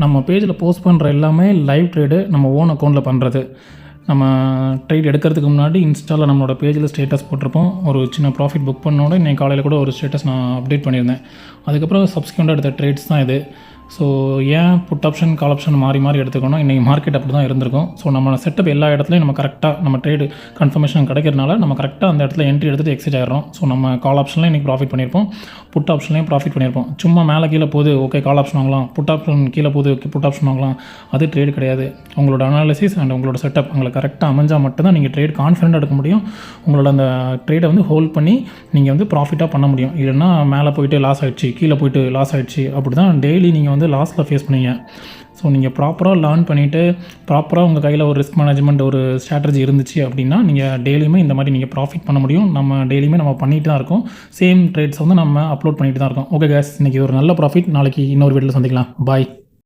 நம்ம பேஜில் போஸ்ட் பண்ணுற எல்லாமே லைவ் ட்ரேடு நம்ம ஓன் அக்கௌண்ட்டில் பண்ணுறது. நம்ம ட்ரேட் எடுக்கிறதுக்கு முன்னாடி இன்ஸ்டாவில் நம்மளோட பேஜில் ஸ்டேட்டஸ் போட்டிருப்போம். ஒரு சின்ன ப்ராஃபிட் புக் பண்ணோட இன்றைக்கி காலையில் கூட ஒரு ஸ்டேட்டஸ் நான் அப்டேட் பண்ணியிருந்தேன். அதுக்கப்புறம் சப்ஸ்கிரிப்டாக எடுத்த ட்ரேட்ஸ் தான் இது. ஸோ ஏன் புட் ஆப்ஷன் கால் ஆப்ஷன் மாறி மாறி எடுத்துக்கணும், இன்றைக்கி மார்க்கெட் அப்படி தான் இருந்திருக்கும். ஸோ நம்ம செட்டப் எல்லா இடத்துலையும் நம்ம கரெக்டாக நம்ம ட்ரேடு கன்ஃபர்மேஷன் கிடைக்கிறனால நம்ம கரெக்டாக அந்த இடத்துல என்ட்ரி எடுத்துகிட்டு எக்ஸிட் ஆகிடும். ஸோ நம்ம கால் ஆப்ஷன்லேயும் இன்றைக்கி ப்ராஃபிட் பண்ணியிருப்போம், புட் ஆப்ஷன்லேயும் ப்ராஃபிட் பண்ணியிருப்போம். சும்மா மேலே கீழே போகுது ஓகே கால் ஆப்ஷன் வாங்கலாம், புட் ஆப்ஷன் கீழே போகுது ஓகே புட் ஆப்ஷன் வாங்கலாம், அது ட்ரேடு கிடையாது. உங்களோட அனாலிசிஸ் அண்ட் உங்களோட செட்டப் உங்களுக்கு கரெக்டாக அமைஞ்சால் மட்டும்தான் நீங்கள் ட்ரேட் கான்ஃபிடென்ட்டாக எடுக்க முடியும். உங்களோட அந்த ட்ரேடை வந்து ஹோல்ட் பண்ணி நீங்கள் வந்து ப்ராஃபிட்டாக பண்ண முடியும். இல்லைன்னா மேலே போயிட்டு லாஸ் ஆகிடுச்சு, கீழே போயிட்டு லாஸ் ஆகிடுச்சு, அப்படி தான் டெய்லி நீங்கள் வந்து லாஸில் ஃபேஸ் பண்ணுவீங்க. ஸோ நீங்கள் ப்ராப்பராக லேர்ன் பண்ணிவிட்டு ப்ராப்பராக உங்கள் கையில் ஒரு ரிஸ்க் மேனேஜ்மெண்ட் ஒரு ஸ்ட்ராட்டஜி இருந்துச்சு அப்படின்னா நீங்கள் டெய்லியுமே இந்த மாதிரி நீங்கள் ப்ராஃபிட் பண்ண முடியும். நம்ம டெய்லியுமே நம்ம பண்ணிட்டு தான் இருக்கோம். சேம் ட்ரேட்ஸ் வந்து நம்ம அப்லோட் பண்ணிட்டு தான் இருக்கோம். ஓகே கேஸ், இன்றைக்கி ஒரு நல்ல ப்ராஃபிட். நாளைக்கு இன்னொரு வீடியோவில் சந்திக்கலாம். பாய்.